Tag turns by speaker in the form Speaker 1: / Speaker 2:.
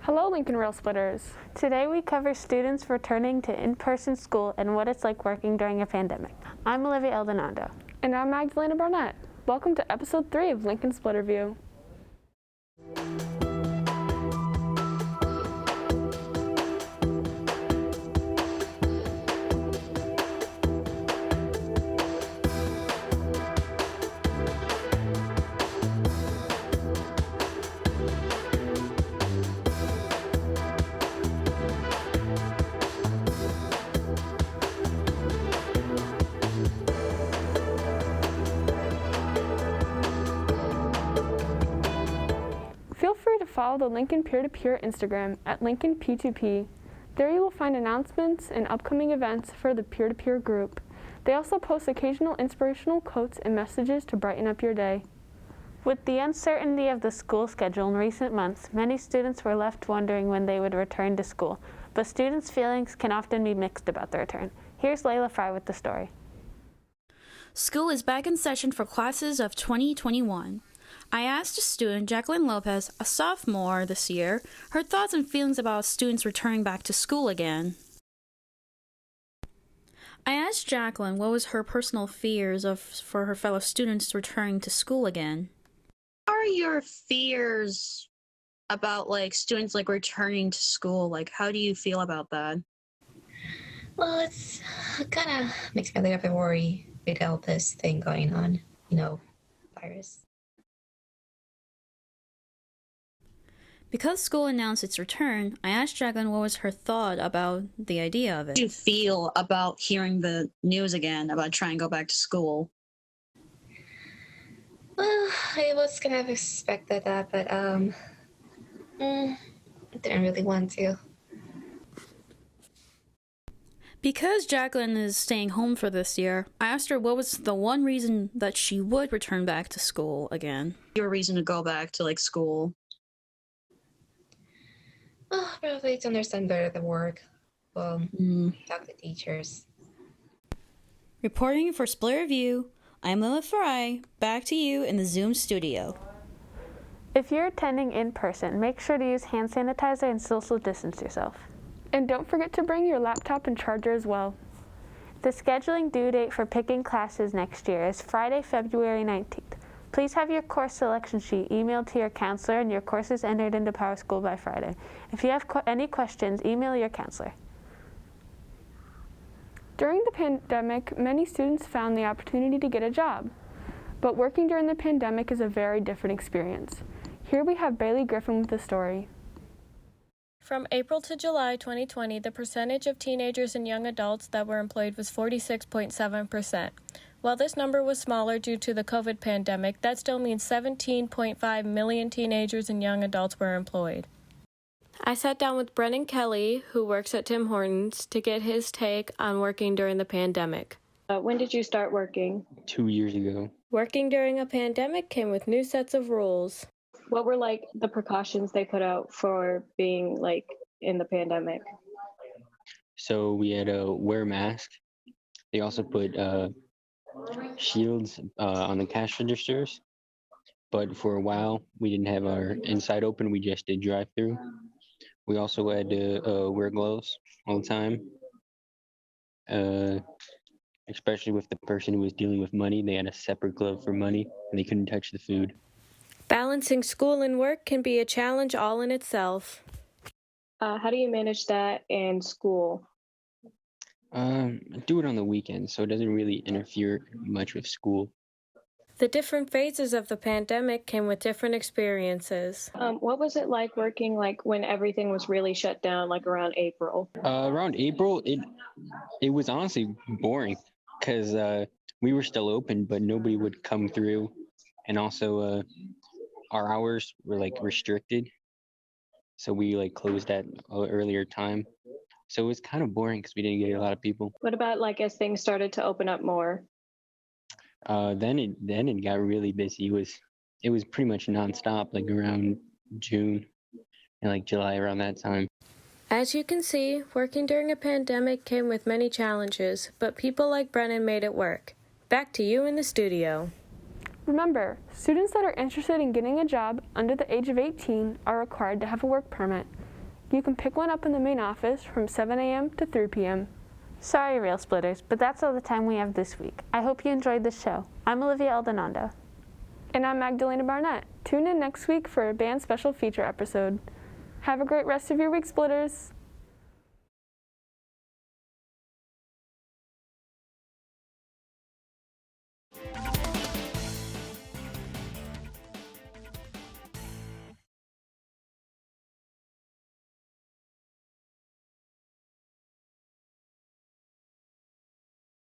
Speaker 1: Hello, Lincoln Rail Splitters.
Speaker 2: Today we cover students returning to in-person school and what it's like working during a pandemic. I'm Olivia Aldanondo.
Speaker 1: And I'm Magdalena Barnett. Welcome to Episode 3 of Lincoln Splitter View. Feel free to follow the Lincoln Peer-to-Peer Instagram at Lincoln P2P. There you will find announcements and upcoming events for the peer-to-peer group. They also post occasional inspirational quotes and messages to brighten up your day.
Speaker 2: With the uncertainty of the school schedule in recent months, many students were left wondering when they would return to school, but students' feelings can often be mixed about the return. Here's Layla Fry with the story.
Speaker 3: School is back in session for classes of 2021. I asked a student, Jacqueline Lopez, a sophomore this year, her thoughts and feelings about students returning back to school again. I asked Jacqueline what was her personal fears for her fellow students returning to school again.
Speaker 4: What are your fears about students returning to school? How do you feel about that?
Speaker 5: Well, it's kind of makes me a little bit worried with all this thing going on, virus.
Speaker 3: Because school announced its return, I asked Jacqueline what was her thought about the idea of it.
Speaker 4: How do you feel about hearing the news again about trying to go back to school?
Speaker 5: Well, I was kind of expected that, but I didn't really want to.
Speaker 3: Because Jacqueline is staying home for this year, I asked her what was the one reason that she would return back to school again.
Speaker 4: Your reason to go back to school?
Speaker 5: Oh, probably to understand better the work. Well, talk to teachers.
Speaker 3: Reporting for Splitter View, I'm Lila Fry. Back to you in the Zoom studio.
Speaker 2: If you're attending in person, make sure to use hand sanitizer and social distance yourself.
Speaker 1: And don't forget to bring your laptop and charger as well.
Speaker 2: The scheduling due date for picking classes next year is Friday, February 19th. Please have your course selection sheet emailed to your counselor and your courses entered into PowerSchool by Friday. If you have any questions, email your counselor.
Speaker 1: During the pandemic, many students found the opportunity to get a job. But working during the pandemic is a very different experience. Here we have Bailey Griffin with the story.
Speaker 6: From April to July 2020, the percentage of teenagers and young adults that were employed was 46.7%. While this number was smaller due to the COVID pandemic, that still means 17.5 million teenagers and young adults were employed. I sat down with Brennan Kelly, who works at Tim Hortons, to get his take on working during the pandemic. When did you start working?
Speaker 7: 2 years ago.
Speaker 6: Working during a pandemic came with new sets of rules. What were the precautions they put out for being in the pandemic?
Speaker 7: So we had to wear masks. They also put shields on the cash registers. But for a while, we didn't have our inside open. We just did drive-through. We also had to wear gloves all the time. Especially with the person who was dealing with money. They had a separate glove for money, and they couldn't touch the food.
Speaker 6: Balancing school and work can be a challenge all in itself. How do you manage that in school?
Speaker 7: Do it on the weekends, so it doesn't really interfere much with school.
Speaker 6: The different phases of the pandemic came with different experiences. What was it like working when everything was really shut down, around April?
Speaker 7: Around April, it was honestly boring because we were still open, but nobody would come through, and also our hours were restricted, so we closed at an earlier time. So it was kind of boring because we didn't get a lot of people.
Speaker 6: What about as things started to open up more?
Speaker 7: Then it got really busy. It was pretty much nonstop, around June and July, around that time.
Speaker 6: As you can see, working during a pandemic came with many challenges, but people like Brennan made it work. Back to you in the studio.
Speaker 1: Remember, students that are interested in getting a job under the age of 18 are required to have a work permit. You can pick one up in the main office from 7 a.m. to 3 p.m.
Speaker 2: Sorry, Rail Splitters, but that's all the time we have this week. I hope you enjoyed the show. I'm Olivia Aldanondo.
Speaker 1: And I'm Magdalena Barnett. Tune in next week for a band special feature episode. Have a great rest of your week, Splitters!